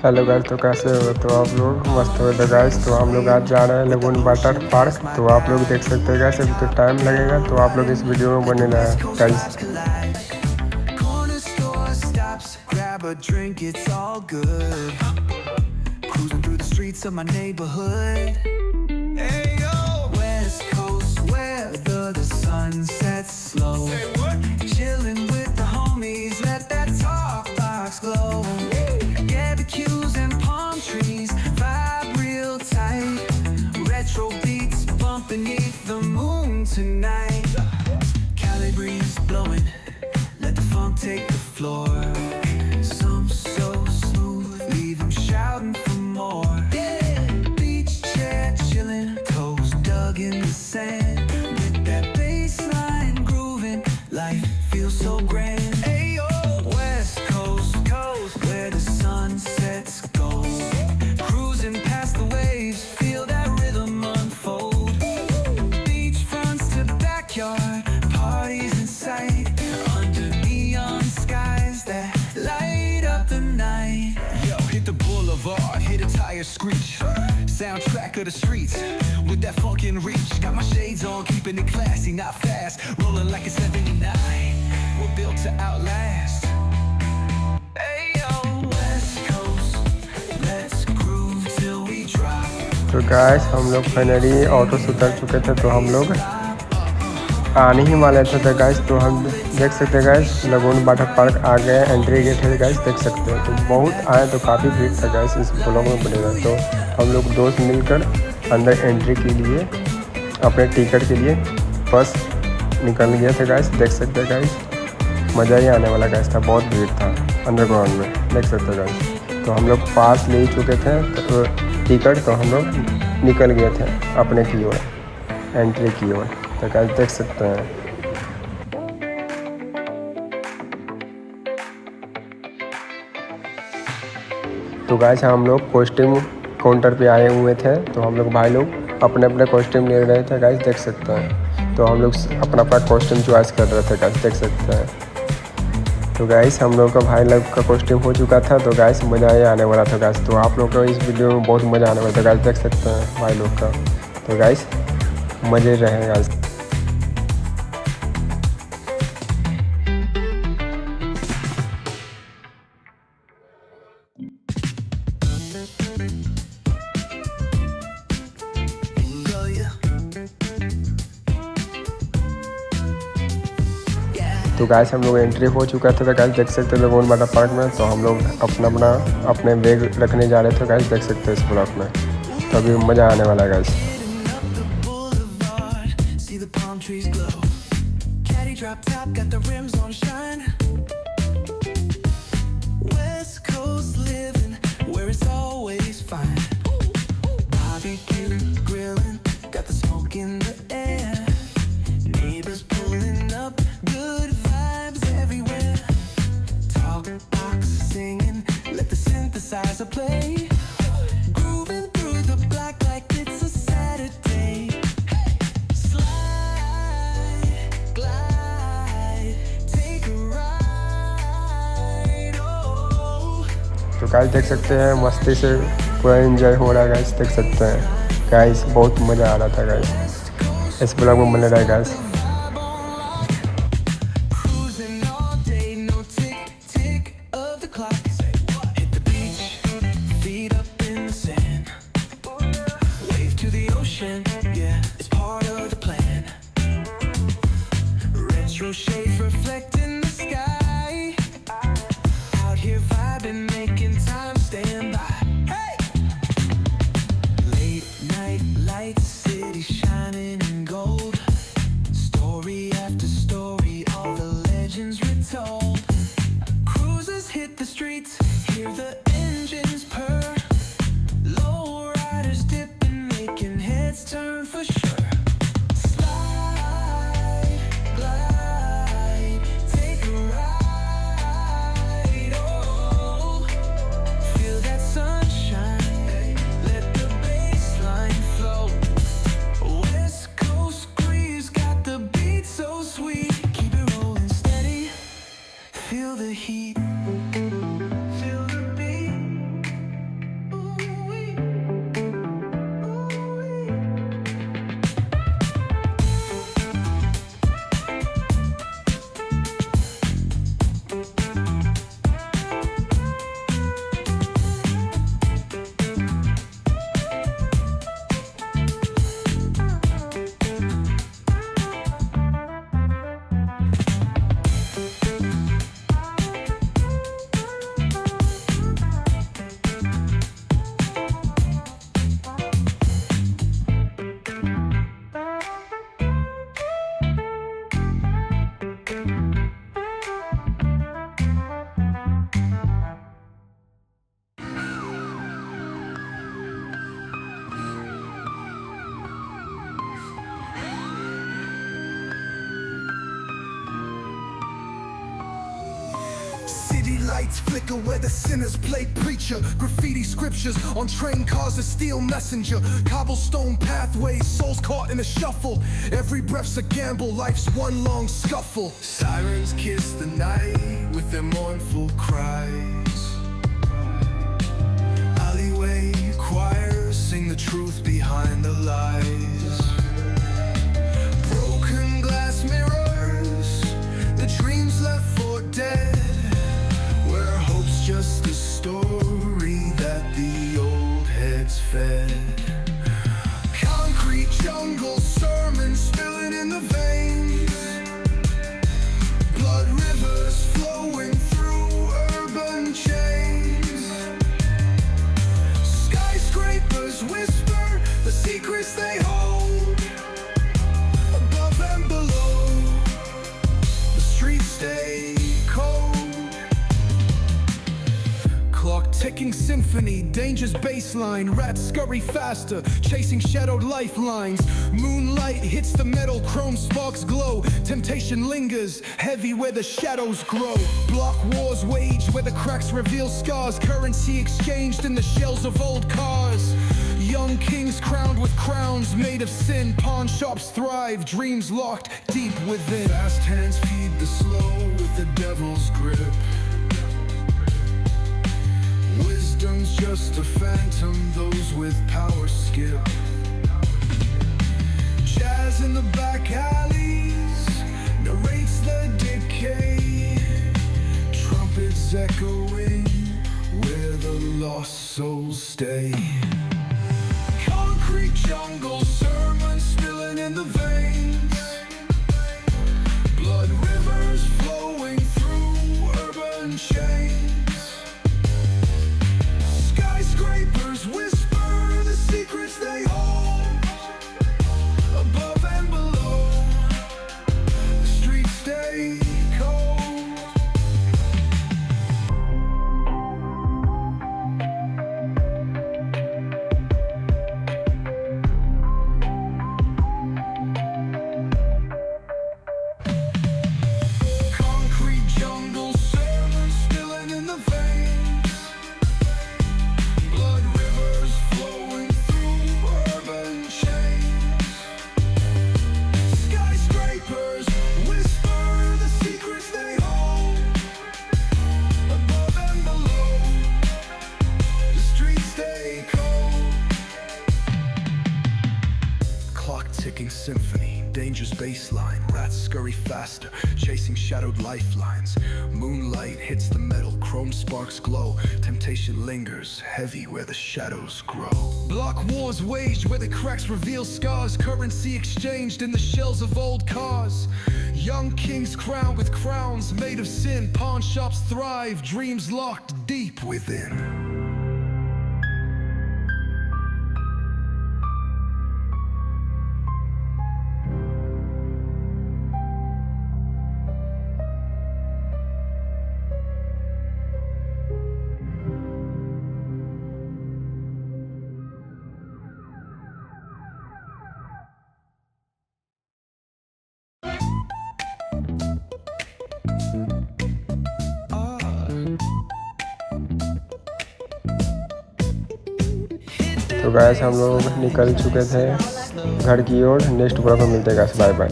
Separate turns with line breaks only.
Hello guys, तो कैसे हो? तो आप लोग मस्त हो? तो गाइस, तो हम लोग आज जा रहे हैं लगून वाटर पार्क। तो आप लोग देख सकते हैं गाइस, अभी तो टाइम लगेगा, तो आप लोग इस वीडियो में बने रहे guys.
Barbecues and palm trees vibe real tight. Retro beats bump beneath the moon tonight. Cali breeze blowing, let the funk take the floor. Some so smooth, leave them shouting for more. Beach chair chilling, toes dug in the sand. With that bass line grooving, life feels so grand. Parties in sight under neon skies that light up the night. Yo, hit the boulevard, hit a tire screech. Soundtrack of the streets with that funkin' reach. Got my shades on, keeping it classy, not fast. Rolling like a 79. We're built to outlast. Hey yo, West Coast, let's groove till we drop.
तो guys, हम लोग finally auto से उतर चुके थे, तो हम लोग आने ही वाले थे। तो गाइस, तो हम देख सकते हैं गाइस, लगून वाटर पार्क आ गए, एंट्री गेट है गाइस, देख सकते हैं। तो बहुत आए, तो काफ़ी भीड़ था गाइस, इस ब्लॉग में बनेगा। तो हम लोग दोस्त मिलकर अंदर एंट्री के लिए अपने टिकट के लिए बस निकल गए थे गाइस, देख सकते हैं गाइस। मज़ा ही आने वाला गाइस था, बहुत भीड़ था अंडरग्राउंड में, देख सकते हैं गाइस। तो हम लोग पास ले ही चुके थे तो टिकट, तो हम लोग निकल गए थे अपने की ओर, एंट्री की ओर। तो गाइस देख सकते हैं। तो गाइस, हम लोग कॉस्ट्यूम काउंटर पे आए हुए थे, तो हम लोग भाई लोग अपने अपने कॉस्ट्यूम ले रहे थे गाइस, देख सकते हैं। तो हम लोग अपना अपना कॉस्ट्यूम चॉइस कर रहे थे गाइस, देख सकते हैं। तो गाइस, हम लोग का भाई लोग का कॉस्ट्यूम हो चुका था, तो गाइस मज़ा ही आने वाला था गाइस। तो आप लोग को इस वीडियो में बहुत मज़ा आने वाला था गाइस, देख सकते हैं भाई लोग का। तो गाइस मज़े रहे गाइस। तो गाइस, हम लोग एंट्री हो चुका था, तो गाइस देख सकते हैं लगून वाटर पार्क में। तो हम लोग अपने बैग रखने जा रहे थे गाइस, देख सकते हैं इस ब्लॉक में। तो अभी मज़ा आने वाला है guys.
Play, grooving through the black like it's a Saturday. Slide, glide, take a ride. Oh.
तो गाइस देख सकते हैं, मस्ती से पूरा एंजॉय हो रहा है गाइस, देख सकते हैं गाइस। बहुत मज़ा आ रहा था गाइस, इस ब्लॉग में बने रहे guys.
Shades reflecting the sky. Out here vibing, making time stand by. Hey! Late night lights, city shining in gold. Story after story, all the legends retold. Cruisers hit the streets, hear the engines purr. Low riders dipping, making heads turn for sure. Slide, glide.
lights flicker where the sinners played preacher. Graffiti scriptures on train cars, a steel messenger. Cobblestone pathways, souls caught in a shuffle. Every breath's a gamble, life's one long scuffle. Sirens kiss the night with their mournful cries. Alleyway choirs sing the truth behind the lies. Broken glass mirrors, the dreams left for dead, where hope's just a story that the old heads fed. Concrete jungle sermons spilling in the veins, blood rivers flowing through urban chains. Skyscrapers whisper the secrets they hold, above and below the streets stay cold. Clock ticking symphony, danger's baseline. Rats scurry faster, chasing shadowed lifelines. Moonlight hits the metal, chrome sparks glow. Temptation lingers, heavy where the shadows grow. Block wars wage where the cracks reveal scars. Currency exchanged in the shells of old cars. Young kings crowned with crowns made of sin. Pawn shops thrive, dreams locked deep within. Fast hands feed the slow with the devil's grip. Wisdom's just a phantom, those with power skip. Jazz in the back alleys narrates the decay. Trumpets echoing where the lost souls stay. Concrete jungle sermons spilling in the veins, blood rivers flowing through urban chains. Skyscrapers whisper the secrets they hold, above and below the streets stay cold. Concrete jungle sermons spilling in the veins, blood rivers flowing through urban chains. Skyscrapers whisper the secrets they hold, above and below the streets stay cold. Clock ticking symphony, danger's baseline. Rats scurry faster, chasing shadowed lifelines. Moonlight hits the metal, chrome sparks glow. Temptation lingers, heavy where the shadows grow. Block wars waged where the cracks reveal scars. Currency exchanged in the shells of old cars. Young kings crowned with crowns made of sin. Pawn shops thrive, dreams locked deep within.
तो guys हम लोग निकल चुके थे घर की ओर। Next blog में मिलते हैं गाइस, बाय बाय।